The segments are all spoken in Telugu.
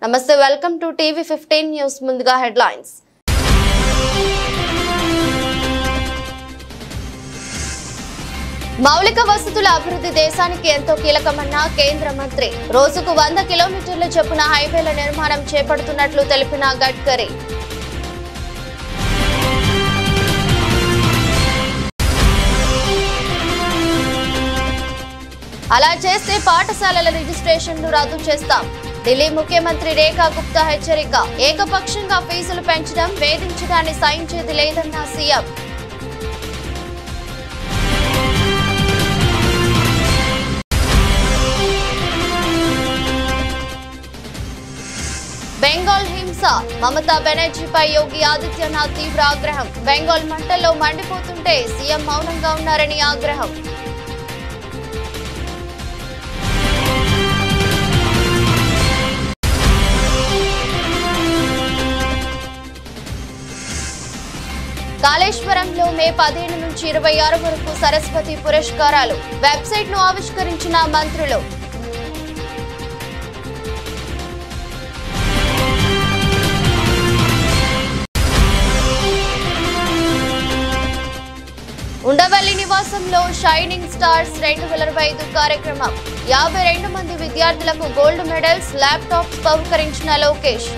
నమస్తే వెల్కమ్ టు టీవీ 15 న్యూస్ ముందుగా హెడ్లైన్స్ మౌలిక వసతుల అభివృద్ధి దేశానికి ఎంతో కీలకమన్న కేంద్ర మంత్రి రోజుకు 100 కిలోమీటర్ల చొప్పున హైవేల నిర్మాణం చేపడుతున్నట్లు తెలిపిన గడ్కరీ అలా చేస్తే పాఠశాలల రిజిస్ట్రేషన్లు రద్దు చేస్తాం ఢిల్లీ ముఖ్యమంత్రి రేఖా గుప్తా హెచ్చరిక ఏకపక్షంగా ఫీజులు పెంచడం వేధించడాన్ని సహించేది లేదన్న సీఎం బెంగాల్ హింస మమతా బెనర్జీపై యోగి ఆదిత్యనాథ్ తీవ్ర ఆగ్రహం బెంగాల్ మంటల్లో మండిపోతుంటే సీఎం మౌనంగా ఉన్నారని ఆగ్రహం కాళేశ్వరంలో మే 15 నుంచి 26 వరకు సరస్వతి పురస్కారాలు వెబ్సైట్ ను ఆవిష్కరించిన మంత్రులు ఉండవల్లి నివాసంలో షైనింగ్ స్టార్స్ 2025 కార్యక్రమం 52 మంది విద్యార్థులకు గోల్డ్ మెడల్స్ ల్యాప్టాప్స్ బహుకరించిన లోకేష్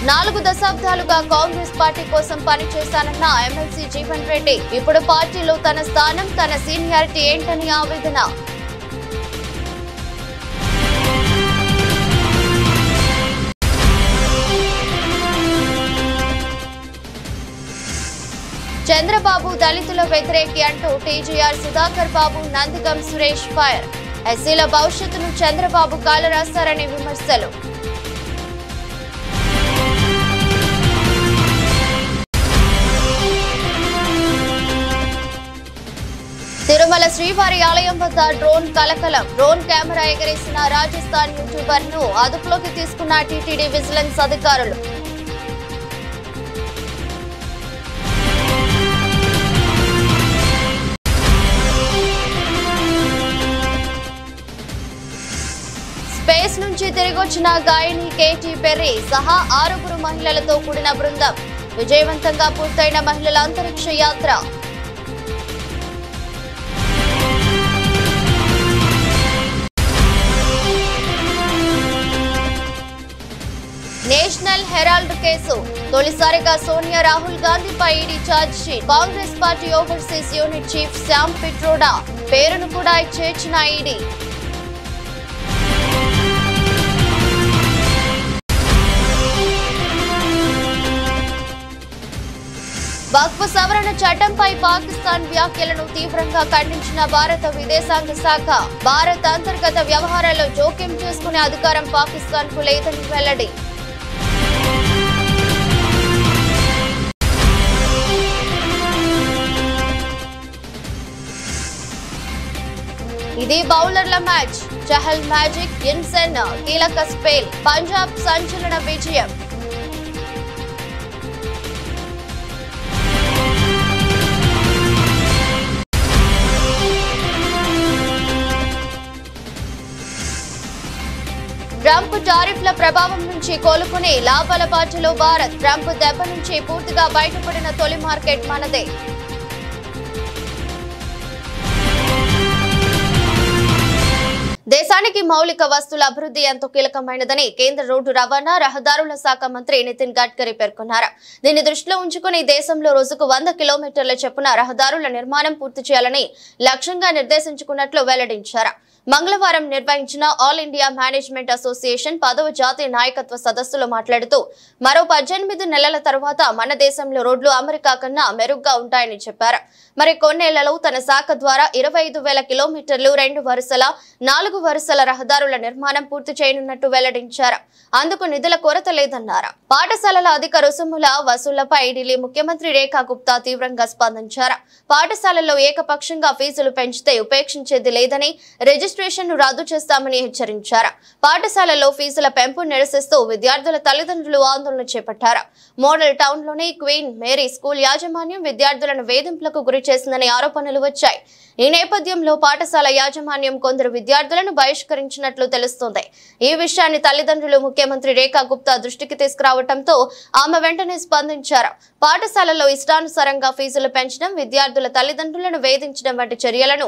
నాలుగు దశాబ్దాలుగా కాంగ్రెస్ పార్టీ కోసం పనిచేశానన్న ఎమ్మెల్సీ జీవన్ రెడ్డి ఇప్పుడు పార్టీలో తన స్థానం తన సీనియారిటీ ఏంటని ఆవేదన చంద్రబాబు దళితుల వ్యతిరేకి అంటూ టీజీఆర్ సుధాకర్ బాబు నందిగం సురేష్ ఫైర్ ఎస్సీల భవిష్యత్తును చంద్రబాబు కాలరాశారని విమర్శలు తిరుమల శ్రీవారి ఆలయం వద్ద డ్రోన్ కలకలం డ్రోన్ కెమెరా ఎగరేసిన రాజస్థాన్ యూట్యూబర్ ను అదుపులోకి తీసుకున్న టీటీడీ విజిలెన్స్ అధికారులు స్పేస్ నుంచి తిరిగొచ్చిన గాయని కేటీ పెర్రీ సహా 6 మహిళలతో కూడిన బృందం విజయవంతంగా పూర్తయిన మహిళల అంతరిక్ష యాత్ర నేషనల్ హెరాల్డ్ కేసు తొలిసారిగా సోనియా రాహుల్ గాంధీపై ED charge sheet Congress party overseas unit chief Shyam Pitroda పేరును కూడా చేర్చిన ఈడీ వక్ఫ్ సవరణ చట్టంపై పాకిస్తాన్ వ్యాఖ్యలను తీవ్రంగా ఖండించిన భారత విదేశాంగ శాఖ భారత్ అంతర్గత వ్యవహారాల్లో జోక్యం చేసుకునే అధికారం పాకిస్తాన్ కు లేదని వెల్లడి ఇది బౌలర్ల మ్యాచ్ చహల్ మ్యాజిక్ ఇన్సెన్ కీలక స్పెల్ పంజాబ్ సంచలన విజయం ట్రంప్ టారిఫ్ల ప్రభావం నుంచి కోలుకుని లాభాల బాటలో భారత్ ట్రంప్ దెబ్బ నుంచి పూర్తిగా బయటపడిన తొలి మార్కెట్ మనదే దేశానికి మౌలిక వస్తువుల అభివృద్ధి ఎంతో కీలకమైనదని కేంద్ర రోడ్డు రవాణా రహదారుల శాఖ మంత్రి నితిన్ గడ్కరీ పేర్కొన్నారు. దీన్ని దృష్టిలో ఉంచుకుని దేశంలో రోజుకు 100 కిలోమీటర్ల చొప్పున రహదారుల నిర్మాణం పూర్తి చేయాలని లక్ష్యంగా నిర్దేశించుకున్నట్లు వెల్లడించారు. మంగళవారం నిర్వహించిన ఆల్ ఇండియా మేనేజ్మెంట్ అసోసియేషన్ 10వ జాతీయ నాయకత్వ సదస్సులో మాట్లాడుతూ మరో 18 నెలల తర్వాత మన దేశంలో రోడ్లు అమెరికా కన్నా మెరుగ్గా ఉంటాయని చెప్పారు. మరి కొన్నేళ్లలో తన శాఖ ద్వారా 25,000 కిలోమీటర్లు 2 వరుసల 4 వరుసల రహదారుల నిర్మాణం పూర్తి చేయనున్నట్టు వెల్లడించారు. అందుకు నిధుల కొరత లేదన్నారు. పాఠశాలల అధిక రుసుముల వసూళ్లపై ఢిల్లీ ముఖ్యమంత్రి రేఖా గుప్తా తీవ్రంగా స్పందించారు. పాఠశాలల్లో ఏకపక్షంగా ఫీజులు పెంచితే ఉపేక్షించేది లేదని రిజిస్ట్రేషన్ రిజిస్ట్రేషన్ ను రద్దు చేస్తామని హెచ్చరించారు. పాఠశాలల్లో ఫీజుల పెంపు నిరసిస్తూ విద్యార్థుల తల్లిదండ్రులు ఆందోళన చేపట్టారు. మోడల్ టౌన్ లోని క్వీన్ మేరీ స్కూల్ యాజమాన్యం విద్యార్థులను వేధింపులకు గురి చేసిందనే ఆరోపణలు వచ్చాయి. ఈ నేపథ్యంలో పాఠశాల యాజమాన్యం కొందరు విద్యార్థులను బహిష్కరించినట్లు తెలుస్తోంది. ఈ విషయాన్ని తల్లిదండ్రులు ముఖ్యమంత్రి రేఖా గుప్తా దృష్టికి తీసుకురావడంతో ఆమె వెంటనే స్పందించారు. పాఠశాలలో ఇష్టానుసారంగా ఫీజులు పెంచడం, విద్యార్థుల తల్లిదండ్రులను వేధించడం వంటి చర్యలను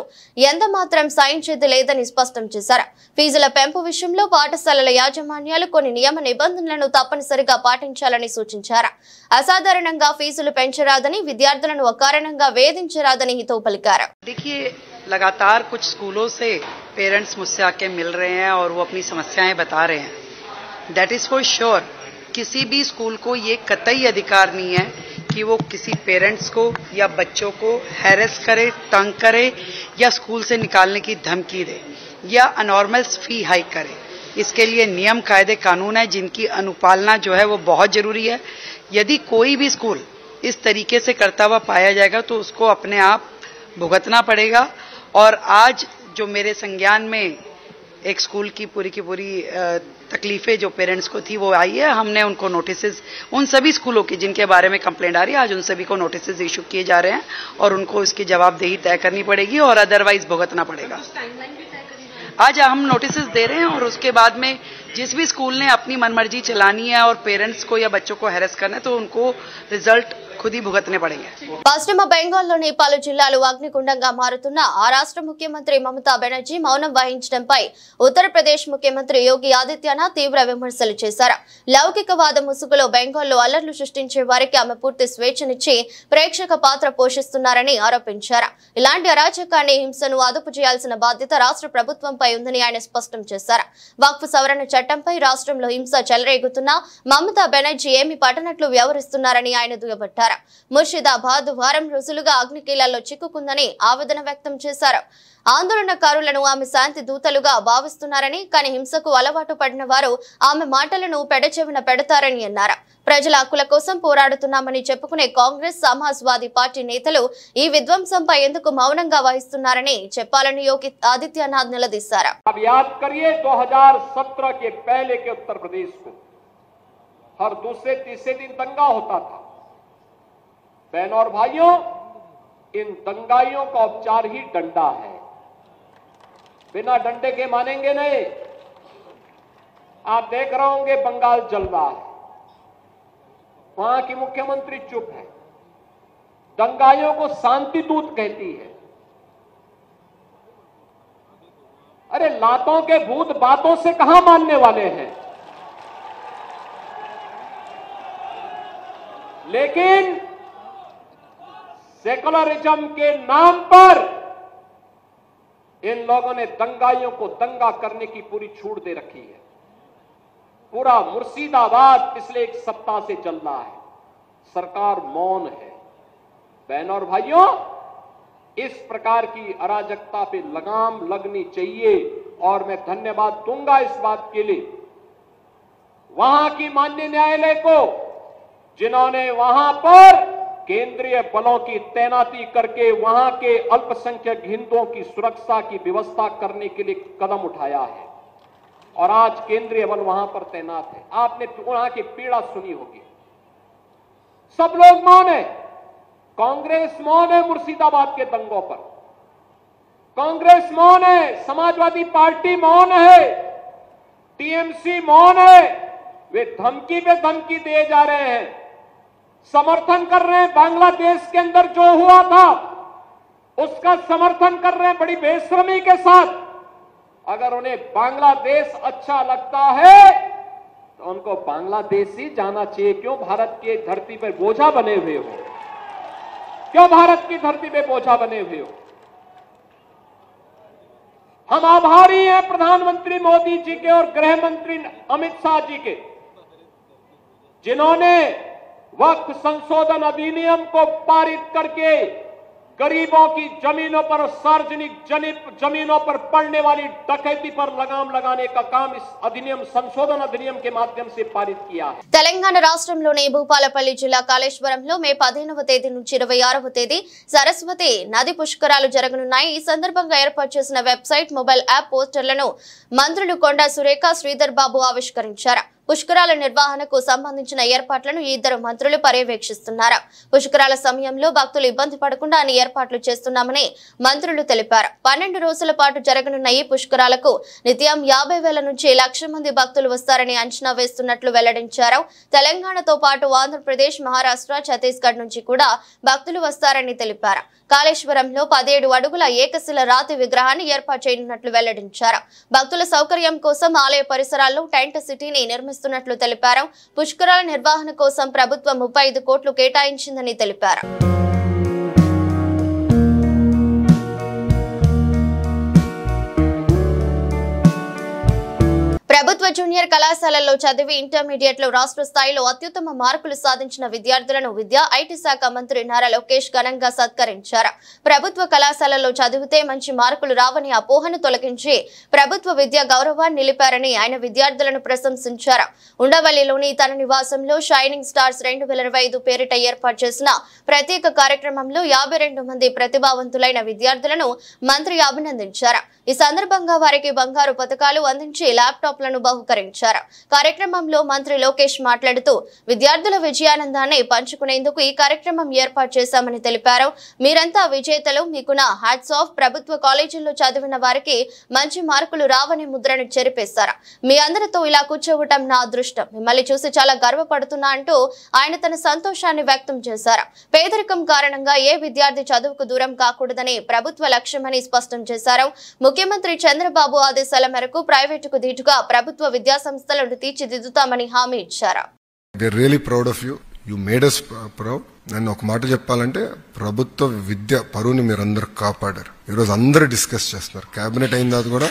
ఎంతమాత్రం సహించేది లేదని స్పష్టం చేశారు. ఫీజుల పెంపు విషయంలో పాఠశాలల యాజమాన్యాలు కొన్ని నియమ నిబంధనలను తప్పనిసరిగా పాటించాలని సూచించారు. అసాధారణంగా ఫీజులు పెంచరాదని, విద్యార్థులను అకారణంగా వేధించరాదని హితవు పలికారు. लगातार कुछ स्कूलों से पेरेंट्स मुझसे आके मिल रहे हैं और वो अपनी समस्याएं बता रहे हैं. दैट इज फॉर श्योर किसी भी स्कूल को ये कतई अधिकार नहीं है कि वो किसी पेरेंट्स को या बच्चों को हैरेस करे, तंग करे या स्कूल से निकालने की धमकी दे या अनॉर्मल फी हाइक करे. इसके लिए नियम, कायदे, कानून है जिनकी अनुपालना जो है वो बहुत जरूरी है. यदि कोई भी स्कूल इस तरीके से करता हुआ पाया जाएगा तो उसको अपने आप भुगतना पड़ेगा. और आज जो मेरे संज्ञान में एक स्कूल की पूरी तकलीफें जो पेरेंट्स को थी वो आई है. हमने उनको नोटिसेस, उन सभी स्कूलों की जिनके बारे में कंप्लेंट आ रही है, आज उन सभी को नोटिसेस इशू किए जा रहे हैं और उनको इसकी जवाबदेही तय करनी पड़ेगी और अदरवाइज भुगतना पड़ेगा. आज हम नोटिसेस दे रहे हैं और उसके बाद में जिस भी स्कूल ने अपनी मनमर्जी चलानी है और पेरेंट्स को या बच्चों को हैरेस करना है तो उनको रिजल्ट खुद ही भुगतने पड़ेंगे. పశ్చిమ బెంగాల్లోని పలు జిల్లాలు అగ్నిగుండంగా మారుతున్న ఆ రాష్ట్ర ముఖ్యమంత్రి మమతా బెనర్జీ మౌనం వహించడంపై ఉత్తరప్రదేశ్ ముఖ్యమంత్రి యోగి ఆదిత్యనాథ్ తీవ్ర విమర్శలు చేశారు. లౌకికవాద ముసుగులో బెంగాల్లో అల్లర్లు సృష్టించే వారికి ఆమె పూర్తి స్వేచ్ఛనిచ్చి ప్రేక్షక పాత్ర పోషిస్తున్నారని ఆరోపించారు. ఇలాంటి అరాచకాన్ని, హింసను అదుపు చేయాల్సిన బాధ్యత రాష్ట్ర ప్రభుత్వంపై ఉందని ఆయన స్పష్టం చేశారు. వక్ఫ్ సవరణ చట్టంపై రాష్ట్రంలో హింస చెలరేగుతున్నా మమతా బెనర్జీ ఏమి పట్టనట్లు వ్యవహరిస్తున్నారని ఆయన దుయ్యబట్టారు. ముర్షిదాబాద్ వారం రోజులుగా అగ్నికీలాల్లో చిక్కుకుందని ఆవేదన వ్యక్తం చేశారు. ఆందోళనకారులను ఆమె శాంతి దూతలుగా భావిస్తున్నారని, కానీ హింసకు అలవాటు పడిన వారు ఆమె మాటలను పెడచెవిన పెడతారని అన్నారు. ప్రజల హక్కుల కోసం పోరాడుతున్నామని చెప్పుకునే కాంగ్రెస్, సమాజ్వాదీ పార్టీ నేతలు ఈ విధ్వంసంపై ఎందుకు మౌనంగా వహిస్తున్నారని చెప్పాలని యోగి ఆదిత్యనాథ్ నిలదీశారు. 2017 के पहले के उत्तर प्रदेश को हर दूसरे तीसरे दिन दंगा होता था. बहनों और भाइयों, इन दंगाइयों का उपचार ही डंडा है. बिना डंडे के मानेंगे नहीं. आप देख रहे होंगे बंगाल जल रहा है, वहां की मुख्यमंत्री चुप है, दंगाइयों को शांति दूत कहती है. अरे लातों के भूत बातों से कहां मानने वाले हैं. लेकिन सेकुलरिज्म के नाम पर इन लोगों ने दंगाइयों को दंगा करने की पूरी छूट दे रखी है. पूरा मुर्शिदाबाद पिछले एक सप्ताह से चल रहा है. सरकार मौन है. बहनों और भाइयों, इस प्रकार की अराजकता पे लगाम लगनी चाहिए और मैं धन्यवाद दूंगा इस बात के लिए वहां की माननीय न्यायालय को, जिन्होंने वहां पर केंद्रीय बलों की तैनाती करके वहां के अल्पसंख्यक हिंदुओं की सुरक्षा की व्यवस्था करने के लिए कदम उठाया है और आज केंद्रीय बल वहां पर तैनात है. आपने वहां की पीड़ा सुनी होगी. सब लोग मौन है. कांग्रेस मौन है मुर्शिदाबाद के दंगों पर, कांग्रेस मौन है, समाजवादी पार्टी मौन है, टीएमसी मौन है. वे धमकी पे धमकी दिए जा रहे हैं, समर्थन कर रहे हैं. बांग्लादेश के अंदर जो हुआ था उसका समर्थन कर रहे हैं बड़ी बेशर्मी के साथ. अगर उन्हें बांग्लादेश अच्छा लगता है तो उनको बांग्लादेश ही जाना चाहिए. क्यों भारत की धरती पर बोझा बने हुए हो? क्यों भारत की धरती पे बोझा बने हुए हो? हम आभारी हैं प्रधानमंत्री मोदी जी के और गृह मंत्री अमित शाह जी के, जिन्होंने वक्फ संशोधन अधिनियम को पारित करके गरीबों की जमीनों पर, सार्वजनिक जमीनों पर पड़ने वाली डकैती पर लगाम लगाने का काम इस अधिनियम, संशोधन अधिनियम के माध्यम से पारित किया है। తెలంగాణ రాష్ట్రంలోని భూపాలపల్లి జిల్లా కాళేశ్వరంలో మే 15వ తేదీ నుంచి 26వ తేదీ సరస్వతి నది పుష్కరాలు జరగనున్నాయి. ఈ సందర్భంగా ఏర్పాటు చేసిన వెబ్సైట్, మొబైల్ యాప్ పోస్టర్లను మంత్రులు కొండా సురేఖ, శ్రీధర్ బాబు ఆవిష్కరించారు. పుష్కరాల నిర్వహణకు సంబంధించిన ఏర్పాట్లను ఈ ఇద్దరు మంత్రులు పర్యవేక్షిస్తున్నారు. పుష్కరాల సమయంలో భక్తులు ఇబ్బంది పడకుండా అన్ని ఏర్పాట్లు చేస్తున్నామని మంత్రులు తెలిపారు. 12 రోజుల పాటు జరగనున్న ఈ పుష్కరాలకు నిత్యం 50,000 నుంచి 1,00,000 మంది భక్తులు వస్తారని అంచనా వేస్తున్నట్లు వెల్లడించారు. తెలంగాణతో పాటు ఆంధ్రప్రదేశ్, మహారాష్ట్ర, ఛత్తీస్గఢ్ నుంచి కూడా భక్తులు వస్తారని తెలిపారు. కాళేశ్వరంలో 17 అడుగుల ఏకశిల రాతి విగ్రహాన్ని ఏర్పాటు చేయనున్నట్లు వెల్లడించారు. భక్తుల సౌకర్యం కోసం ఆలయ పరిసరాల్లో టెంట్ సిటీని నిర్మిస్తున్నట్లు తెలిపారు. పుష్కరాల నిర్వహణ కోసం ప్రభుత్వం 35 కోట్లు కేటాయించిందని తెలిపారు. ప్రభుత్వ జూనియర్ కళాశాలల్లో చదివి ఇంటర్మీడియట్ లో రాష్ట్ర స్థాయిలో అత్యుత్తమ మార్కులు సాధించిన విద్యార్థులను విద్యా ఐటీ శాఖ మంత్రి నారా లోకేష్ ఘనంగా సత్కరించారు. ప్రభుత్వ కళాశాలల్లో చదివితే మంచి మార్కులు రావని అపోహను తొలగించి ప్రభుత్వ విద్యా గౌరవాన్ని నిలిపారని ఆయన విద్యార్థులను ప్రశంసించారు. ఉండవల్లిలోని తన నివాసంలో షైనింగ్ స్టార్స్ 2025 పేరిట ఏర్పాటు చేసిన ప్రత్యేక కార్యక్రమంలో 52 మంది ప్రతిభావంతులైన విద్యార్థులను మంత్రి అభినందించారు. ఈ సందర్భంగా వారికి బంగారు పతకాలు అందించి ల్యాప్టాప్లను బహుకరించారు. కార్యక్రమంలో మంత్రి లోకేష్ మాట్లాడుతూ విద్యార్థుల విజయానందాన్ని పంచుకునేందుకు ఈ కార్యక్రమం ఏర్పాటు చేశామని తెలిపారు. మీరంతా విజేతలు, మీకున్న హ్యాట్స్ ఆఫ్. ప్రభుత్వ కాలేజీల్లో చదివిన వారికి మంచి మార్కులు రావని ముద్రను చెరిపేశారు. మీ అందరితో ఇలా కూర్చోవటం నా అదృష్టం. మిమ్మల్ని చూసి చాలా గర్వపడుతున్నా అంటూ ఆయన తన సంతోషాన్ని వ్యక్తం చేశారు. పేదరికం కారణంగా ఏ విద్యార్థి చదువుకు దూరం కాకూడదని ప్రభుత్వ లక్ష్యమని స్పష్టం చేశారు. ముఖ్యమంత్రి చంద్రబాబు ఆదేశాల మేరకు ప్రైవేటుకు ధీటుగా ప్రభుత్వ విద్యా సంస్థలను తీర్చిదిద్దుతామని హామీ ఇచ్చారు. You made us proud. నన్ను ఒక మాట చెప్పాలంటే ప్రభుత్వ విద్య పరువుని మీరందరూ కాపాడారు. ఈరోజు అందరూ డిస్కస్ చేస్తున్నారు. కేబినెట్ అయిన తర్వాత కూడా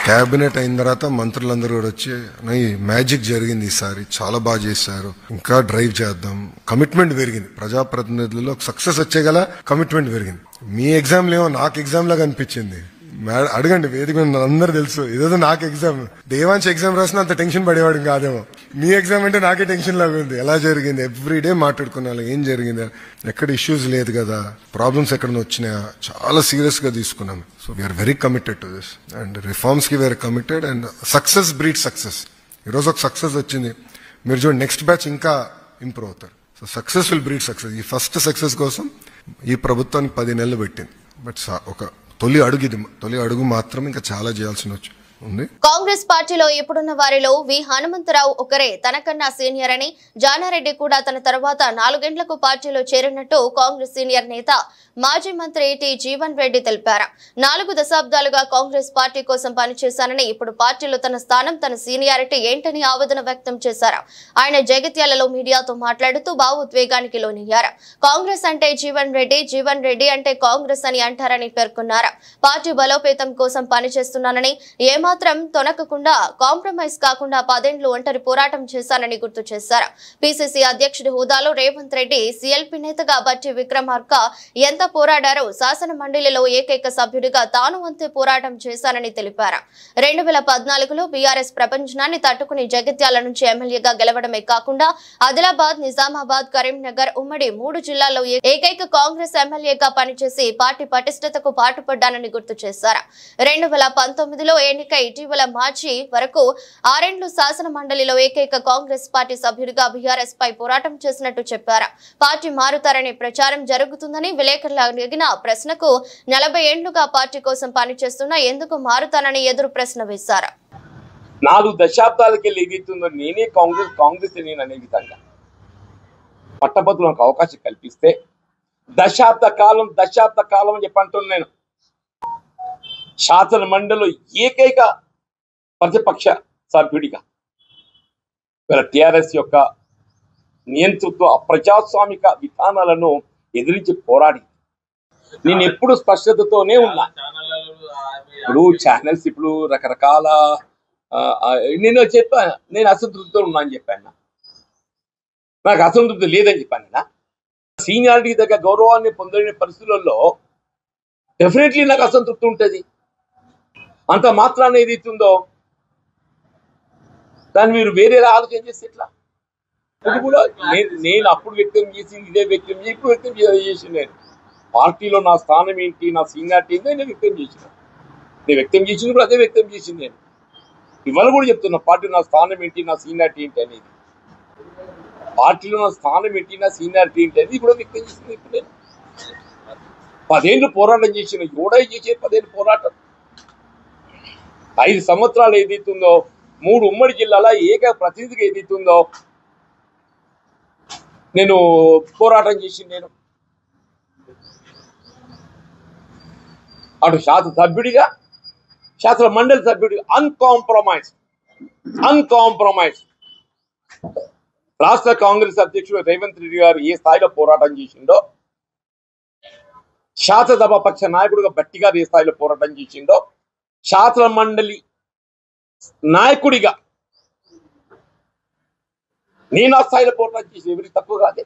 కేబినెట్ అయిన తర్వాత మంత్రులందరూ కూడా వచ్చి మ్యాజిక్ జరిగింది, ఈసారి చాలా బాగా చేశారు, ఇంకా డ్రైవ్ చేద్దాం. కమిట్మెంట్ పెరిగింది. ప్రజాప్రతినిధుల్లో సక్సెస్ వచ్చేగల కమిట్మెంట్ పెరిగింది. మీ ఎగ్జామ్లు ఏమో నాకు ఎగ్జామ్ లాగా అనిపించింది. అడగండి, వేదిక అందరూ తెలుసు. ఏదో నాకు ఎగ్జామ్, దేవాంశ్ ఎగ్జామ్ రాసిన అంత టెన్షన్ పడేవాడు కాదేమో. మీ ఎగ్జామ్ అంటే నాకే టెన్షన్ లాగా ఉంది. ఎలా జరిగింది, ఎవ్రీడే మాట్లాడుకున్నాను ఏం జరిగింది, ఎక్కడ ఇష్యూస్ లేదు కదా, ప్రాబ్లమ్స్ ఎక్కడ వచ్చినాయా, చాలా సీరియస్ గా తీసుకున్నాం. So we are very committed to this and reforms కి we are committed and success breed success. ఈరోజు ఒక సక్సెస్ వచ్చింది, మీరు చూడండి నెక్స్ట్ బ్యాచ్ ఇంకా ఇంప్రూవ్ అవుతారు. So success will breed success. ఈ ఫస్ట్ సక్సెస్ కోసం ఈ ప్రభుత్వానికి 10 నెలలు పెట్టింది. బట్ ఒక తొలి అడుగు మాత్రం ఇంకా చాలా చేయాల్సిన ఉంది. కాంగ్రెస్ పార్టీలో ఇప్పుడున్న వారిలో వి హనుమంతరావు ఒకరే తనకన్నా సీనియర్ అని, జానారెడ్డి కూడా తన తర్వాత 4 గంటలకు పార్టీలో చేరినట్టు కాంగ్రెస్ సీనియర్ నేత మాజీ మంత్రి టి జీవన్ రెడ్డి తెలిపారు. 4 దశాబ్దాలుగా కాంగ్రెస్ పార్టీ కోసం పనిచేశానని, ఇప్పుడు పార్టీలో తన స్థానం, తన సీనియారిటీ ఏంటని ఆవేదన వ్యక్తం చేశారు. ఆయన జగిత్యాలలో మీడియాతో మాట్లాడుతూ భావోద్వేగానికి లోనయ్యారు. కాంగ్రెస్ అంటే జీవన్ రెడ్డి అంటే కాంగ్రెస్ అని అంటారని పేర్కొన్నారు. పార్టీ బలోపేతం కోసం పనిచేస్తున్నానని, ఏమాత్రం తొనకకుండా కాంప్రమైజ్ కాకుండా 10 ఏళ్లు ఒంటరి పోరాటం చేశానని గుర్తు చేశారు. పిసిసి అధ్యక్షుడి హోదాలో రేవంత్ రెడ్డి, సిఎల్పి నేతగా బట్టి విక్రమార్క ఎంత పోరాడారో శాసన మండలిలో ఏకైక సభ్యుడిగా తాను అంతే పోరాటం చేశానని తెలిపారు. 2014లో బీఆర్ఎస్ ప్రపంచాన్ని తట్టుకుని జగిత్యాల నుంచి ఎమ్మెల్యేగా గెలవడమే కాకుండా ఆదిలాబాద్, నిజామాబాద్, కరీంనగర్ ఉమ్మడి 3 జిల్లాల్లో ఏకైక కాంగ్రెస్ ఎమ్మెల్యేగా పనిచేసి పార్టీ పటిష్టతకు పాటుపడ్డానని గుర్తు చేశారు. 2019లో ఎన్నికై ఇటీవల మార్చి వరకు 6 ఏళ్లు శాసన మండలిలో ఏకైక కాంగ్రెస్ పార్టీ సభ్యుడిగా బీఆర్ఎస్ పై పోరాటం చేసినట్టు చెప్పారు. పార్టీ మారుతారనే ప్రచారం జరుగుతుందని విలేకరులు అడిగిన ప్రశ్నకు 40 ఏళ్లుగా పార్టీ కోసం పనిచేస్తున్నా ఎందుకు మారుతానని ఎదురు ప్రశ్న వేశారు. 4 దశాబ్దాలకి ఏదైతుందో నేనే కాంగ్రెస్ నేను అనే విధంగా పట్టభద్రులకు అవకాశం కల్పిస్తే దశాబ్ద కాలం అని చెప్పంటున్నాను. నేను శాసన మండలిలో ఏకైక ప్రతిపక్ష సభ్యుడిగా టిఆర్ఎస్ యొక్క నియంతృత్వ అప్రజాస్వామిక విధానాలను ఎదిరించి పోరాడి నేను ఎప్పుడు స్పష్టతతోనే ఉన్నా. ఇప్పుడు ఛానల్స్ ఇప్పుడు రకరకాల నేను అసంతృప్తితో ఉన్నా అని చెప్పాను. నాకు అసంతృప్తి లేదని చెప్పాను. సీనియారిటీ దగ్గర గౌరవాన్ని పొందలేని పరిస్థితులలో డెఫినెట్లీ నాకు అసంతృప్తి ఉంటుంది. అంత మాత్రాన్ని ఏదైతుందో దాన్ని మీరు వేరేలా ఆలోచన చేస్తే ఎట్లా? ఇప్పుడు కూడా నేను అప్పుడు వ్యక్తం చేసింది ఇదే వ్యక్తం చేసి ఇప్పుడు వ్యక్తం చేసింది. నేను పార్టీలో నా స్థానం ఏంటి, నా సీనియారిటీ ఏంటి నేను వ్యక్తం చేసిన. నేను వ్యక్తం చేసింది కూడా అదే వ్యక్తం చేసింది. నేను ఇవాళ కూడా చెప్తున్నా పార్టీలో నా స్థానం ఏంటి, నా సీనియారిటీ ఏంటి అనేది. పార్టీలో నా స్థానం ఏంటి, నా సీనియారిటీ ఏంటి అనేది కూడా వ్యక్తం చేసింది. ఇప్పుడు నేను 10 ఏళ్ళు పోరాటం చేసిన, ఎవడై చేసే 10 ఏళ్ళు పోరాటం. 5 సంవత్సరాలు ఏదైతుందో 3 ఉమ్మడి జిల్లాల ఏక ప్రతినిధిగా ఏదైతుందో నేను పోరాటం చేసింది. నేను అటు శాసన సభ్యుడిగా, శాసన మండలి సభ్యుడిగా అన్కాంప్రమైజ్ రాష్ట్ర కాంగ్రెస్ అధ్యక్షుడు రేవంత్ రెడ్డి గారు ఏ స్థాయిలో పోరాటం చేసిండో, శాసనసభ పక్ష నాయకుడిగా గట్టిగా ఏ స్థాయిలో పోరాటం చేసిండో, శాసన మండలి నాయకుడిగా నేను ఆ స్థాయిలో పోరాటం చేసి ఎవరికి తక్కువ కాదే.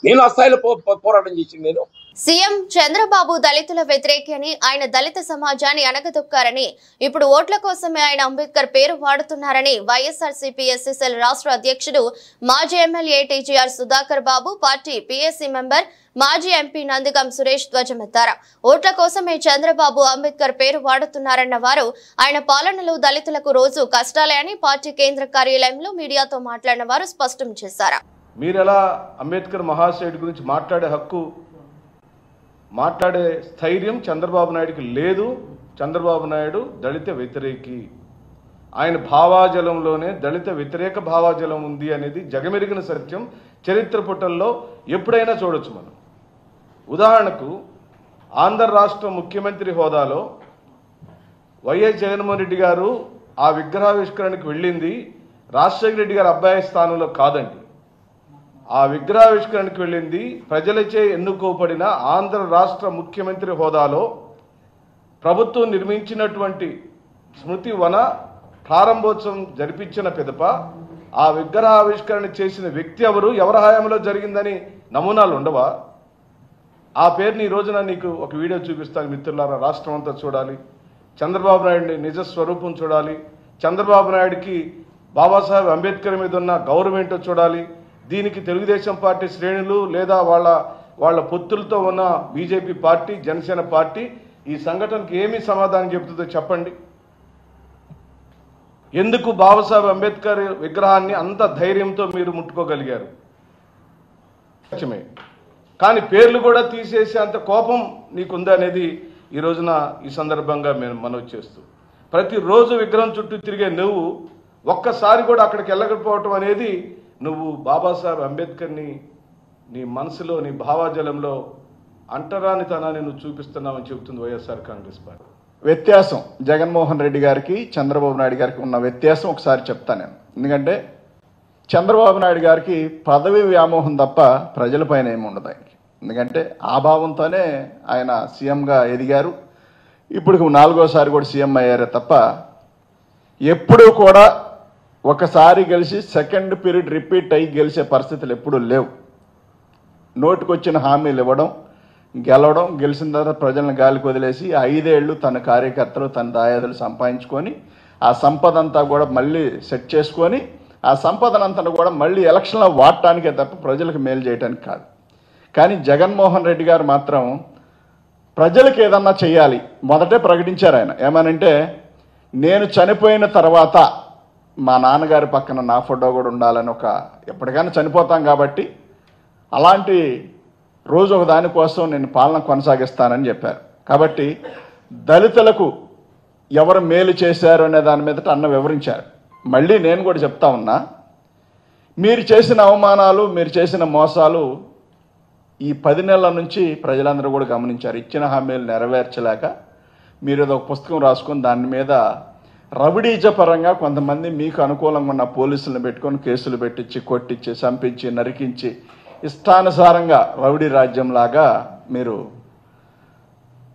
నేను ఆ స్థాయిలో పోరాటం చేసింది. నేను సీఎం చంద్రబాబు దళితుల వ్యతిరేకి అని, ఆయన దళిత సమాజాన్ని అణగదొక్కారని, ఇప్పుడు ఓట్ల కోసమే ఆయన అంబేద్కర్ పేరు వాడుతున్నారని వైఎస్ఆర్సీపీ ఎస్ఎస్ఎల్ రాష్ట్ర అధ్యక్షుడు మాజీ ఎమ్మెల్యే టీజీఆర్ సుధాకర్ బాబు, పార్టీ పీఎస్సీ మెంబర్ మాజీ ఎంపీ నందిగం సురేష్ ధ్వజమెత్తారు. ఓట్ల కోసమే చంద్రబాబు అంబేద్కర్ పేరు వాడుతున్నారన్న వారు ఆయన పాలనలో దళితులకు రోజు కష్టాలే అని పార్టీ కేంద్ర కార్యాలయంలో మీడియాతో మాట్లాడిన వారు స్పష్టం చేశారు. మీరెలా అంబేద్కర్ మహాశయుడి గురించి మాట్లాడే హక్కు, మాట్లాడే స్థైర్యం చంద్రబాబు నాయుడికి లేదు. చంద్రబాబు నాయుడు దళిత వ్యతిరేకి. ఆయన భావాజలంలోనే దళిత వ్యతిరేక భావాజలం ఉంది అనేది జగమెరిగిన సత్యం. చరిత్ర పుటల్లో ఎప్పుడైనా చూడొచ్చు మనం. ఉదాహరణకు ఆంధ్ర రాష్ట్ర ముఖ్యమంత్రి హోదాలో వైఎస్ జగన్మోహన్ రెడ్డి గారు ఆ విగ్రహావిష్కరణకు వెళ్ళింది రాజశేఖర రెడ్డి గారి అబ్బాయి స్థానంలో కాదండి. ఆ విగ్రహావిష్కరణకు వెళ్ళింది ప్రజలచే ఎన్నుకోబడిన ఆంధ్ర రాష్ట్ర ముఖ్యమంత్రి హోదాలో ప్రభుత్వం నిర్మించినటువంటి స్మృతి వన ప్రారంభోత్సవం జరిపించిన పిదప ఆ విగ్రహావిష్కరణ చేసిన వ్యక్తి ఎవరు, ఎవరి హయాంలో జరిగిందని నమూనాలు ఉండవా? ఆ పేరుని ఈ రోజున నీకు ఒక వీడియో చూపిస్తాను మిత్రులారా. రాష్ట్రం అంతా చూడాలి, చంద్రబాబు నాయుడిని నిజ స్వరూపం చూడాలి, చంద్రబాబు నాయుడికి బాబాసాహెబ్ అంబేద్కర్ మీద ఉన్న గౌరవం ఏంటో చూడాలి. దీనికి తెలుగుదేశం పార్టీ శ్రేణులు లేదా వాళ్ళ పొత్తులతో ఉన్న బీజేపీ పార్టీ, జనసేన పార్టీ ఈ సంఘటనకి ఏమి సమాధానం చెబుతుందో చెప్పండి. ఎందుకు బాబాసాహెబ్ అంబేద్కర్ విగ్రహాన్ని అంత ధైర్యంతో మీరు ముట్టుకోగలిగారు? కానీ పేర్లు కూడా తీసేసి అంత కోపం నీకుంది అనేది ఈ రోజున ఈ సందర్భంగా మేము మనవి చేస్తూ, ప్రతిరోజు విగ్రహం చుట్టూ తిరిగే నువ్వు ఒక్కసారి కూడా అక్కడికి వెళ్ళకపోవటం అనేది నువ్వు బాబాసాహెబ్ అంబేద్కర్ని నీ మనసులో, నీ భావాజలంలో అంటరానితనాన్ని నువ్వు చూపిస్తున్నావని చెబుతుంది వైఎస్ఆర్ కాంగ్రెస్ పార్టీ. వ్యత్యాసం జగన్మోహన్ రెడ్డి గారికి చంద్రబాబు నాయుడు గారికి ఉన్న వ్యత్యాసం ఒకసారి చెప్తాను నేను. ఎందుకంటే చంద్రబాబు నాయుడు గారికి పదవి వ్యామోహం తప్ప ప్రజలపైన ఏమి ఉండదు ఆయనకి. ఎందుకంటే ఆ భావంతోనే ఆయన సీఎంగా ఎదిగారు. ఇప్పుడు 4వ సారి కూడా సీఎం అయ్యారే తప్ప ఎప్పుడూ కూడా ఒకసారి గెలిచి సెకండ్ పీరియడ్ రిపీట్ అయ్యి గెలిచే పరిస్థితులు ఎప్పుడూ లేవు. నోటికొచ్చిన హామీలు ఇవ్వడం, గెలవడం, గెలిచిన తర్వాత ప్రజలను గాలికి వదిలేసి 5 ఏళ్ళు తన కార్యకర్తలు, తన దాయాదులు సంపాదించుకొని ఆ సంపద అంతా కూడా మళ్ళీ సెట్ చేసుకొని ఆ సంపదనంతా కూడా మళ్ళీ ఎలక్షన్లో వాడటానికే తప్ప ప్రజలకు మేలు చేయడానికి కాదు. కానీ జగన్మోహన్ రెడ్డి గారు మాత్రం ప్రజలకు ఏదన్నా చేయాలి మొదటే ప్రకటించారు. ఆయన ఏమనంటే, నేను చనిపోయిన తర్వాత మా నాన్నగారి పక్కన నా ఫోటో కూడా ఉండాలని, ఎప్పటికైనా చనిపోతాం కాబట్టి అలాంటి రోజు ఒక దానికోసం నేను పాలన కొనసాగిస్తానని చెప్పారు. కాబట్టి దళితులకు ఎవరు మేలు చేశారు అనే దాని మీదట అన్న వివరించారు. మళ్ళీ నేను కూడా చెప్తా ఉన్నా, మీరు చేసిన అవమానాలు, మీరు చేసిన మోసాలు ఈ 10 నెలల నుంచి ప్రజలందరూ కూడా గమనించారు. ఇచ్చిన హామీలు నెరవేర్చలేక మీరు ఏదో ఒక పుస్తకం రాసుకొని దాని మీద రౌడీజ పరంగా కొంతమంది మీకు అనుకూలంగా ఉన్న పోలీసులను పెట్టుకొని కేసులు పెట్టించి, కొట్టించి, చంపించి, నరికించి ఇష్టానుసారంగా రౌడీ రాజ్యంలాగా మీరు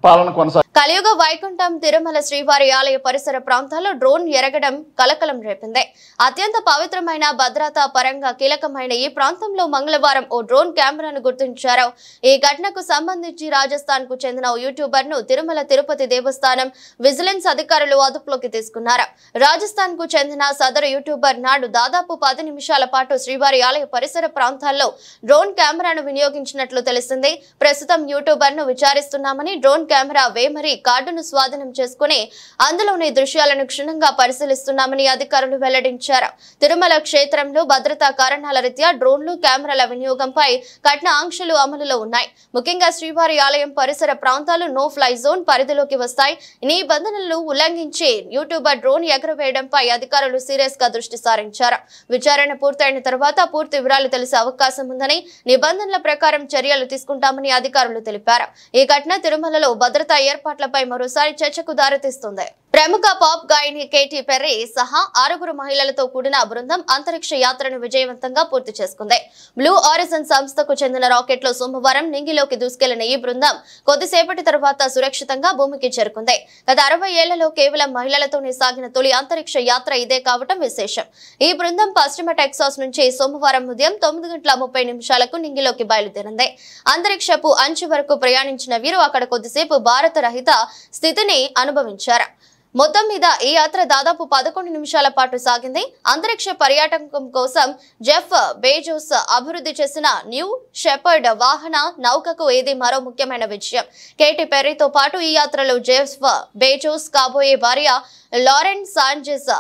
పాలన కొనసాగి కలియుగ వైకుంఠం తిరుమల శ్రీవారి ఆలయ పరిసర ప్రాంతాల్లో డ్రోన్ ఎరగడం కలకలం రేపింది. అత్యంత పవిత్రమైన భద్రతా పరంగా కీలకమైన ఈ ప్రాంతంలో మంగళవారం ఓ డ్రోన్ కెమెరాను గుర్తించారు. ఈ ఘటనకు సంబంధించి రాజస్థాన్ కు చెందిన ఓ యూట్యూబర్ ను తిరుమల తిరుపతి దేవస్థానం విజిలెన్స్ అధికారులు అదుపులోకి తీసుకున్నారు. రాజస్థాన్ కు చెందిన సదరు యూట్యూబర్ నాడు దాదాపు 10 నిమిషాల పాటు శ్రీవారి ఆలయ పరిసర ప్రాంతాల్లో డ్రోన్ కెమెరాను వినియోగించినట్లు తెలిసింది. ప్రస్తుతం యూట్యూబర్ ను విచారిస్తున్నామని, డ్రోన్ కెమెరా వేమరి కార్డును స్వాధీనం చేసుకుని అందులోని దృశ్యాలను క్షుణ్ణంగా పరిశీలిస్తున్నామని అధికారులు వెల్లడించారు. తిరుమల క్షేత్రంలో భద్రతా కారణాల రీత్యా డ్రోన్లు, కెమెరాల వినియోగంపై కఠిన ఆంక్షలు అమలులో ఉన్నాయి. ముఖ్యంగా శ్రీవారి ఆలయం పరిసర ప్రాంతాలు నో ఫ్లై జోన్ పరిధిలోకి వస్తాయి. ఈ నిబంధనలు ఉల్లంఘించి యూట్యూబర్ డ్రోన్ ఎగరవేయడంపై అధికారులు సీరియస్ గా దృష్టి సారించారు. విచారణ పూర్తయిన తర్వాత పూర్తి వివరాలు తెలిసే అవకాశం ఉందని, నిబంధనల ప్రకారం చర్యలు తీసుకుంటామని అధికారులు తెలిపారు. ఈ ఘటన తిరుమలలో భద్రతా ఏర్పాట్లపై మరోసారి చర్చకు దారితీస్తుంది. ప్రముఖ పాప్ గాయని కేటీ పెర్రీ సహా 6 మహిళలతో కూడిన బృందం అంతరిక్ష యాత్రను విజయవంతంగా పూర్తి చేసుకుంది. బ్లూ ఆరిజన్ సంస్థకు చెందిన రాకెట్ లో సోమవారం నింగిలోకి దూసుకెళ్లిన ఈ బృందం కొద్దిసేపటి తర్వాత సురక్షితంగా భూమికి చేరుకుంది. గత 60 ఏళ్లలో కేవలం మహిళలతోనే సాగిన తొలి అంతరిక్ష యాత్ర ఇదే కావటం విశేషం. ఈ బృందం పశ్చిమ టెక్సాస్ నుంచి సోమవారం ఉదయం 9:30 నింగిలోకి బయలుదేరింది. అంతరిక్షపు అంచు వరకు ప్రయాణించిన వీరు అక్కడ కొద్దిసేపు భారత రహిత స్థితిని అనుభవించారు. మొత్తం మీద ఈ యాత్ర దాదాపు 11 నిమిషాల పాటు సాగింది. అంతరిక్ష పర్యాటకం కోసం జెఫ్ బేజోస్ అభివృద్ధి చేసిన న్యూ షెపర్డ్ వాహన నౌకకు ఇది మరో ముఖ్యమైన విజయం. కేటీ పెర్రీతో పాటు ఈ యాత్రలో జెఫ్ బేజోస్ కాబోయే భార్య లారెన్ సాంచెజ్,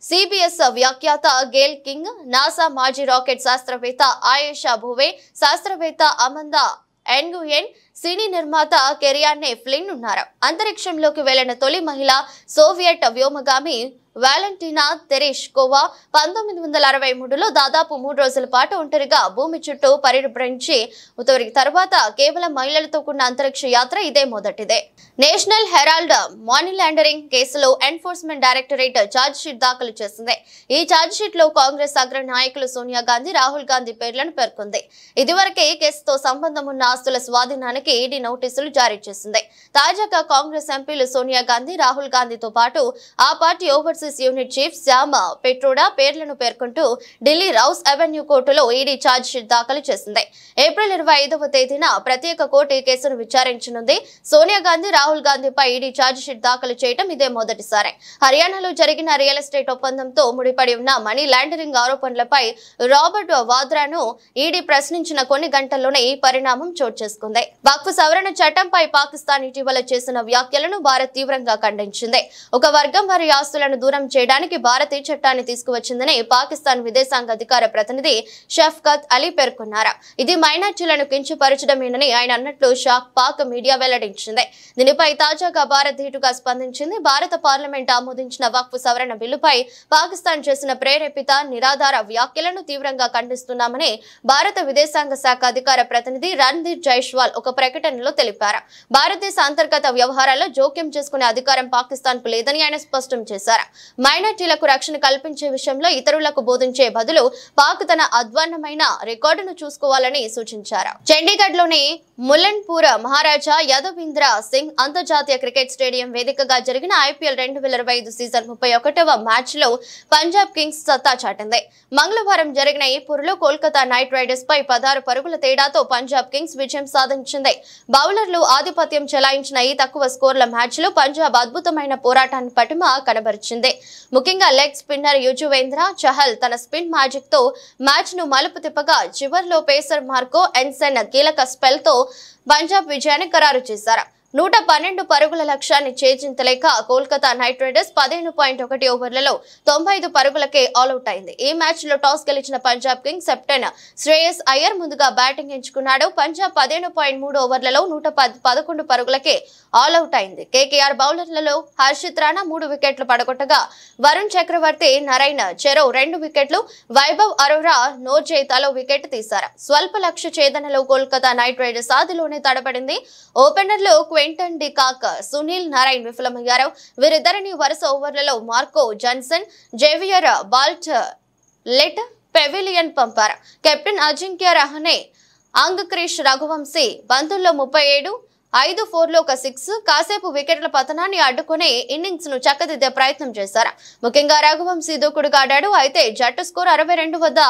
CBS వ్యాఖ్యాత గేల్ కింగ్, నాసా మాజీ రాకెట్ శాస్త్రవేత్త ఆయేషా భువే, శాస్త్రవేత్త అమందా ఎన్గుయెన్, సినీ నిర్మాత కెరియానే ఫ్లిన్ ఉన్నారు. అంతరిక్షంలోకి వెళ్లిన తొలి మహిళ సోవియట్ వ్యోమగామి వాలెంటీనా తెరెష్కోవా 1963లో దాదాపు 3 రోజుల పాటు ఒంటరిగా భూమి చుట్టూ పరిభ్రమించి తర్వాత కేవలం మహిళలతో కూడిన అంతరిక్ష యాత్ర ఇదే మొదటిదే. నేషనల్ హెరాల్డ్ మనీ లాండరింగ్ కేసులో ఎన్ఫోర్స్మెంట్ డైరెక్టరేట్ ఛార్జ్ షీట్ దాఖలు చేసింది. ఈ ఛార్జ్ షీట్ లో కాంగ్రెస్ అగ్ర నాయకులు సోనియా గాంధీ, రాహుల్ గాంధీ పేర్లను పేర్కొంది. ఇదివరకే కేసుతో సంబంధం ఉన్న ఆస్తుల స్వాధీనానికి ఈడీ నోటీసులు జారీ చేసింది. తాజాగా కాంగ్రెస్ ఎంపీలు సోనియా గాంధీ, రాహుల్ గాంధీతో పాటు ఆ party overseas unit chief Shyam Pitroda పేర్లను పేర్కొంటూ ఢిల్లీ రౌస్ అవెన్యూ కోర్టులో ఈడీ ఛార్జ్ షీట్ దాఖలు చేసింది. ఏప్రిల్ 25వ తేదీన ప్రత్యేక కోర్టు ఈ కేసును విచారించనుంది. సోనియా గాంధీ, రాహుల్ గాంధీపై ఈడీ ఛార్జ్ షీట్ దాఖలు చేయడం ఇదే మొదటిసారి. హర్యానాలో జరిగిన రియల్ ఎస్టేట్ ఒప్పందంతో ముడిపడి ఉన్న మనీ లాండరింగ్ ఆరోపణలపై రాబర్ట్ వాద్రాను ఈడీ ప్రశ్నించిన కొన్ని గంటల్లోనే ఈ పరిణామం చోటు చేసుకుంది. వక్ఫ్ సవరణ చట్టంపై పాకిస్తాన్ ఇటీవల చేసిన వ్యాఖ్యలను భారత్ తీవ్రంగా ఖండించింది. ఒక వర్గం వారి ఆస్తులను దూరం చేయడానికి భారత్ ఈ చట్టాన్ని తీసుకువచ్చిందని పాకిస్తాన్ విదేశాంగ అధికార ప్రతినిధి షఫ్కత్ అలీ పేర్కొన్నారు. ఇది మైనార్టీలను కించపరచడమేనని ఆయన అన్నట్లు పాక్ మీడియా వెల్లడించింది. దీనిపై తాజాగా భారత్ ధీటుగా స్పందించింది. భారత పార్లమెంట్ ఆమోదించిన వక్ఫ్ సవరణ బిల్లుపై పాకిస్తాన్ చేసిన ప్రేరేపిత, నిరాధార వ్యాఖ్యలను తీవ్రంగా ఖండిస్తున్నామని భారత విదేశాంగ శాఖ అధికార ప్రతినిధి రణ్ధీర్ జైస్వాల్ ఒక ప్రకటనలో తెలిపారు. భారతదేశ అంతర్గత వ్యవహారాల్లో జోక్యం చేసుకునే అధికారం పాకిస్తాన్ కు లేదని ఆయన స్పష్టం చేశారు. మైనార్టీలకు రక్షణ కల్పించే విషయంలో ఇతరులకు బోధించే బదులు పాక్ తన అధ్వాన్నమైన రికార్డును చూసుకోవాలని సూచించారు. చండీగఢ్ లోని ముల్లన్పూర్ మహారాజా యాదవీంద్ర సింగ్ అంతర్జాతీయ క్రికెట్ స్టేడియం వేదికగా జరిగిన IPL 2025 సీజన్ 31వ మ్యాచ్ లో పంజాబ్ కింగ్స్ సత్తా చాటింది. మంగళవారం జరిగిన ఈ పోరులో కోల్కతా నైట్ రైడర్స్ పై 16 పరుగుల తేడాతో పంజాబ్ కింగ్స్ విజయం సాధించింది. బౌలర్లు ఆధిపత్యం చెలాయించిన ఈ తక్కువ స్కోర్ల మ్యాచ్ లో పంజాబ్ అద్భుతమైన పోరాటాన్ని పటిమ కనబరిచింది. ముఖ్యంగా లెగ్ స్పిన్నర్ యుజువేంద్ర చహల్ తన స్పిన్ మ్యాజిక్ తో మ్యాచ్ ను మలుపు తిప్పగా చివర్లో పేసర్ మార్కో ఎన్సెన్ కీలక స్పెల్ తో పంజాబ్ విజయాన్ని ఖరారు చేశారు. 112 పరుగుల లక్ష్యాన్ని ఛేదించలేక కోల్కతా నైట్ రైడర్స్ 15.1 ఓవర్లలో 95 పరుగులకే ఆల్అౌట్ అయింది. ఈ మ్యాచ్ లో టాస్ గెలిచిన పంజాబ్ కింగ్స్ కెప్టెన్ శ్రేయస్ అయ్యర్ ముందుగా బ్యాటింగ్ ఎంచుకున్నాడు. పంజాబ్ 15.3 ఓవర్లలో 111 పరుగులకే ఆల్అౌట్ అయింది. KKR బౌలర్లలో హర్షిత్ రాణా 3 వికెట్లు పడగొట్టగా వరుణ్ చక్రవర్తి, నరైన్ చెరో 2 వికెట్లు, వైభవ్ అరోరా, నోర్జే తలో వికెట్ తీశారు. స్వల్ప లక్ష్య ఛేదనలో కోల్కతా నైట్ రైడర్స్ ఆదిలోనే తడబడింది. ఓపెనర్లు క్వింటన్ డికాక్, సునీల్ నారాయణ్ విఫలమయ్యారు. వీరిద్దరిని వరుస ఓవర్లలో Marco Jansen, Xavier బాల్ట్ let pavilion పంపారు. కెప్టెన్ అజింక్య రహానే, అంగ్ క్రిష్ రఘువంశీ బంతుల్లో 37, 5 4లో ఒక 6 కాసేపు వికెట్ల పతనాన్ని అడ్డుకుని ఇన్నింగ్స్ ను చక్కదిద్దే ప్రయత్నం చేశారు. ముఖ్యంగా రఘువంశీ దూకుడుగా ఆడాడు. అయితే జట్టు స్కోర్ 62 వద్ద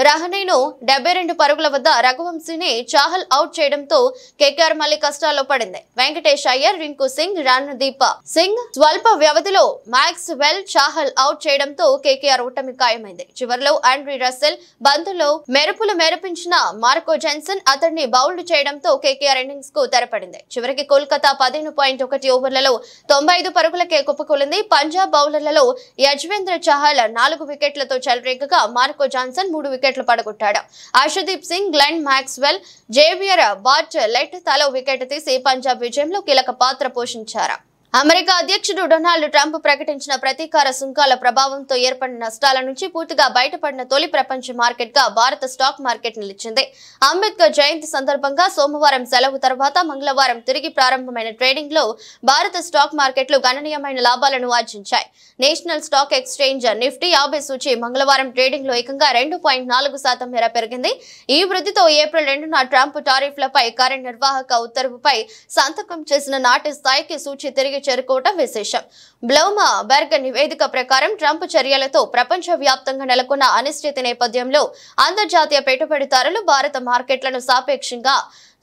రహనేను 72 పరుగుల వద్ద రఘువంశీని చాహల్ అవుట్ చేయడంతో కేకేఆర్ మళ్లీ కష్టాల్లో పడింది. వెంకటేష్ అయ్యర్, రింకు సింగ్, రణదీప్ సింగ్ స్వల్ప వ్యవధిలో మ్యాక్స్ వెల్, చాహల్ అవుట్ చేయడంతో కేకేఆర్ ఓటమి ఖాయమైంది. చివరిలో ఆండ్రీ రసెల్ బంతులో మెరుపులు మెరిపించిన మార్కో జెన్సన్ అతడిని బౌల్డ్ చేయడంతో కేకేఆర్ ఇన్నింగ్స్ కు తెరపడింది. చివరికి కోల్కతా 15.1 ఓవర్లలో 95 పరుగులకే కుప్పకూలింది. పంజాబ్ బౌలర్లలో యజ్వేంద్ర చహల్ 4 వికెట్లతో చెలరేగగా మార్కో జాన్సన్ 3 వికెట్లు పడగొట్టాడు. Arshdeep Singh, Glenn Maxwell, Xavier Bartlett తలో వికెట్ తీసి పంజాబ్ విజయంలో కీలక పాత్ర పోషించారు. అమెరికా అధ్యక్షుడు డొనాల్డ్ ట్రంప్ ప్రకటించిన ప్రతీకార సుంకాల ప్రభావంతో ఏర్పడిన నష్టాల నుంచి పూర్తిగా బయటపడిన తొలి ప్రపంచ మార్కెట్ గా భారత స్టాక్ మార్కెట్ నిలిచింది. అంబేద్కర్ జయంతి సందర్భంగా సోమవారం సెలవు తర్వాత మంగళవారం తిరిగి ప్రారంభమైన ట్రేడింగ్ లో భారత స్టాక్ మార్కెట్లు గణనీయమైన లాభాలను ఆర్జించాయి. నేషనల్ స్టాక్ ఎక్స్చేంజ్ నిఫ్టీ 50 సూచీ మంగళవారం ట్రేడింగ్ లో ఏకంగా 2.4% మేర పెరిగింది. ఈ వృద్ధితో ఏప్రిల్ 2న ట్రంప్ టారిఫ్లపై కార్యనిర్వాహక ఉత్తర్వుపై సంతకం చేసిన నాటి స్థాయికి సూచీ తిరిగి చేరుకోవటం విశేషం. బ్లూమ్బెర్గ్ నివేదిక ప్రకారం ట్రంప్ చర్యలతో ప్రపంచ వ్యాప్తంగా నెలకొన్న అనిశ్చితి నేపథ్యంలో అంతర్జాతీయ పెట్టుబడిదారులు భారత మార్కెట్లను సాపేక్షంగా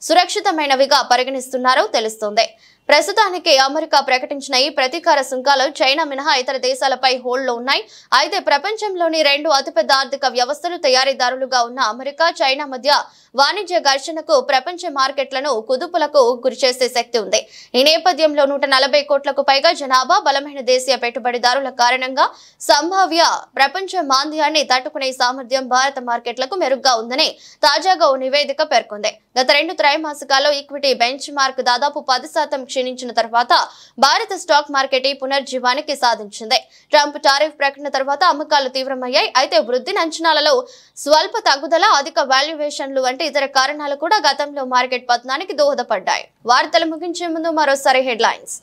సురక్షితమైనవిగా పరిగణిస్తున్నారో తెలుస్తోంది. ప్రస్తుతానికి అమెరికా ప్రకటించిన ఈ ప్రతీకార సుంకాలు చైనా మినహా ఇతర దేశాలపై హోల్డ్లో ఉన్నాయి. అయితే ప్రపంచంలోని 2 అతిపెద్ద ఆర్థిక వ్యవస్థలు తయారీదారులుగా ఉన్న అమెరికా, చైనా మధ్య వాణిజ్య ఘర్షణకు ప్రపంచ మార్కెట్లను కుదుపులకు గురిచేసే శక్తి ఉంది. ఈ నేపథ్యంలో 140 కోట్లకు పైగా జనాభా, బలమైన దేశీయ పెట్టుబడిదారుల కారణంగా సంభావ్య ప్రపంచ మాంద్యాన్ని తట్టుకునే సామర్థ్యం భారత మార్కెట్లకు మెరుగ్గా ఉందని తాజాగా ఓ నివేదిక పేర్కొంది. గత 2 త్రైమాసికాల్లో ఈక్విటీ బెంచ్ మార్క్ దాదాపు 10% క్షీణించిన తర్వాత భారత స్టాక్ మార్కెట్ ఈ పునర్జీవానికి సాధించింది. ట్రంప్ టారిఫ్ ప్రకటన తర్వాత అమ్మకాలు తీవ్రమయ్యాయి. అయితే వృద్ధి అంచనాలలో స్వల్ప తగ్గుదల, అధిక వాల్యుయేషన్లు వంటి ఇతర కారణాలు కూడా గతంలో మార్కెట్ పతనానికి దోహదపడ్డాయి. వార్తలు ముగించే ముందు మరోసారి హెడ్లైన్స్.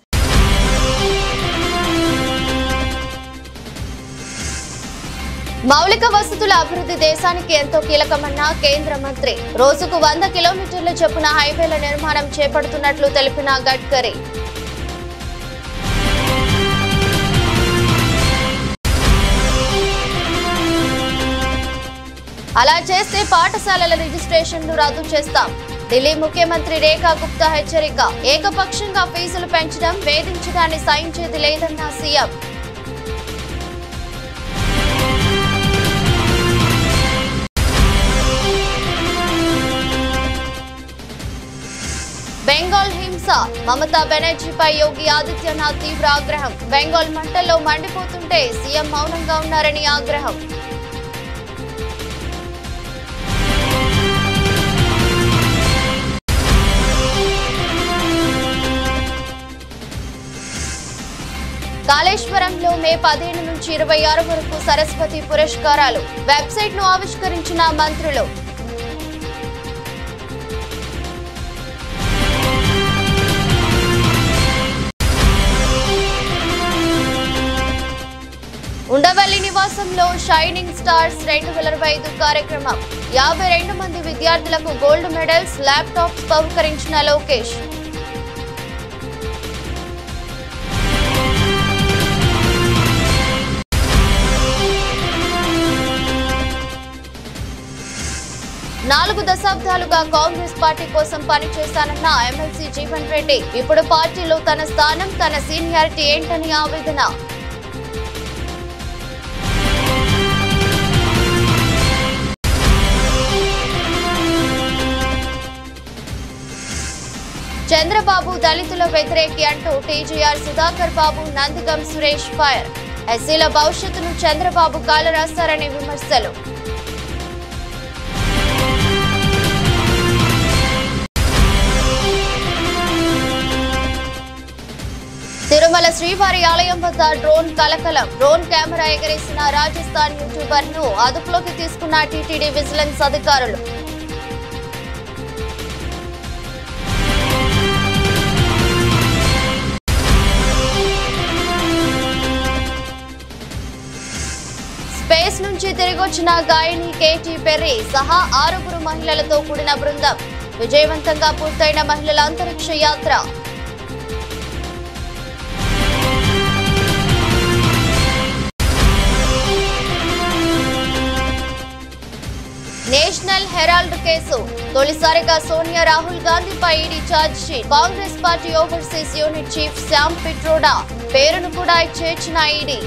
మౌలిక వసతుల అభివృద్ధి దేశానికి ఎంతో కీలకమన్న కేంద్ర మంత్రి. రోజుకు 100 కిలోమీటర్ల చొప్పున హైవేల నిర్మాణం చేపడుతున్నట్లు తెలిపిన గడ్కరీ. అలా చేస్తే పాఠశాలల రిజిస్ట్రేషన్లు రద్దు చేస్తాం. ఢిల్లీ ముఖ్యమంత్రి రేఖా గుప్తా హెచ్చరిక. ఏకపక్షంగా ఫీజులు పెంచడం, వేధించడాన్ని సహించేది లేదన్న సీఎం. బెంగాల్ హింస. మమతా బెనర్జీపై యోగి ఆదిత్యనాథ్ తీవ్ర ఆగ్రహం. బెంగాల్ మంటల్లో మండిపోతుంటే సీఎం మౌనంగా ఉన్నారని ఆగ్రహం. కాళేశ్వరంలో మే 15 నుంచి 26 వరకు సరస్వతి పురస్కారాలు. వెబ్సైట్ ను ఆవిష్కరించిన మంత్రులు. ఉండవల్లి నివాసంలో షైనింగ్ స్టార్స్ 2025 కార్యక్రమం. 52 మంది విద్యార్థులకు గోల్డ్ మెడల్స్, ల్యాప్టాప్స్ బహుకరించిన లోకేష్. నాలుగు దశాబ్దాలుగా కాంగ్రెస్ పార్టీ కోసం పనిచేశానన్న ఎమ్మెల్సీ జీవన్ రెడ్డి. ఇప్పుడు పార్టీలో తన స్థానం, తన సీనియారిటీ ఏంటని ఆవేదన. చంద్రబాబు దళితుల వ్యతిరేకి అంటూ టీజీఆర్ సుధాకర్ బాబు, నందిగం సురేష్ ఫైర్. ఎస్సీల భవిష్యత్తును చంద్రబాబు కాలరాశారని విమర్శలు. తిరుమల శ్రీవారి ఆలయం వద్ద డ్రోన్ కలకలం. డ్రోన్ కెమెరా ఎగరేసిన రాజస్థాన్ యూట్యూబర్ ను అదుపులోకి తీసుకున్న టీటీడీ విజిలెన్స్ అధికారులు. స్పేస్ నుంచి తిరిగొచ్చిన గాయని కేటీ పెర్రీ సహా 6 మహిళలతో కూడిన బృందం. విజయవంతంగా పూర్తయిన మహిళల అంతరిక్ష యాత్ర. నేషనల్ హెరాల్డ్ కేసు తొలిసారిగా సోనియా రాహుల్ గాంధీపై ED charge sheet. Congress party overseas unit chief Shyam Pitroda పేరును కూడా చేర్చిన ఈడీ.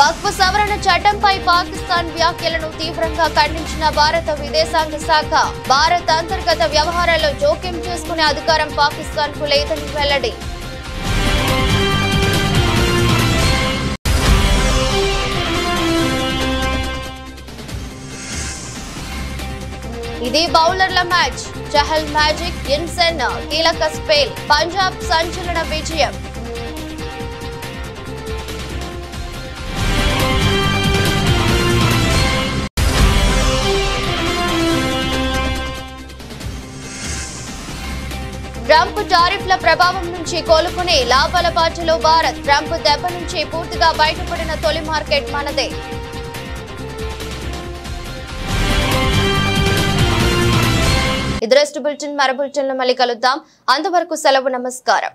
వక్ఫ్ సవరణ చట్టంపై పాకిస్తాన్ వ్యాఖ్యలను తీవ్రంగా ఖండించిన భారత విదేశాంగ శాఖ. భారత్ అంతర్గత వ్యవహారాల్లో జోక్యం చేసుకునే అధికారం పాకిస్తాన్ కు లేదని వెల్లడి. ఇది బౌలర్ల మ్యాచ్. చహల్ మ్యాజిక్, ఇన్సెన్ కీలక స్పెల్. పంజాబ్ సంచలన విజయం. ట్రంప్ టారిఫ్ల ప్రభావం నుంచి కోలుకుని లాభాల బాటలో భారత్. ట్రంప్ దెబ్బ నుంచి పూర్తిగా బయటపడిన తొలి మార్కెట్ మనదే. ఇది రెస్ట్ బులెటిన్. మరో బులెటిన్లో మళ్ళీ కలుద్దాం. అంతవరకు సెలవు. నమస్కారం.